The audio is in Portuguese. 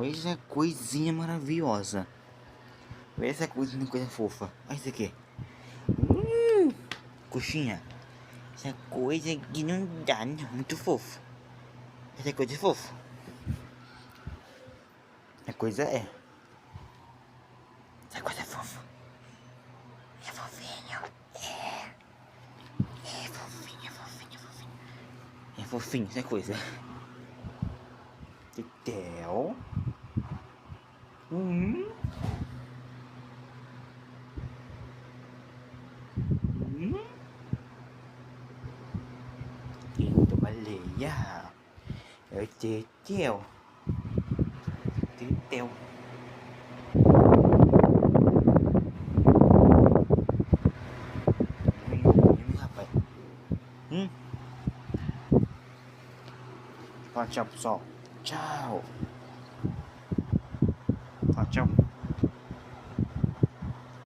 Essa coisinha maravilhosa. Essa coisa fofa. Olha isso aqui. Coxinha. Essa coisa que não dá, não. Muito fofo. Essa coisa é fofa. A coisa é. Essa coisa é fofa. É fofinho. É. É fofinho, é fofinho, é fofinho. É fofinho essa coisa. Tetel. Hum. Pinto baleia. É o Tetel. Tetel. Rapaz. Fala tchau, pessoal. Tchau. Fala tchau.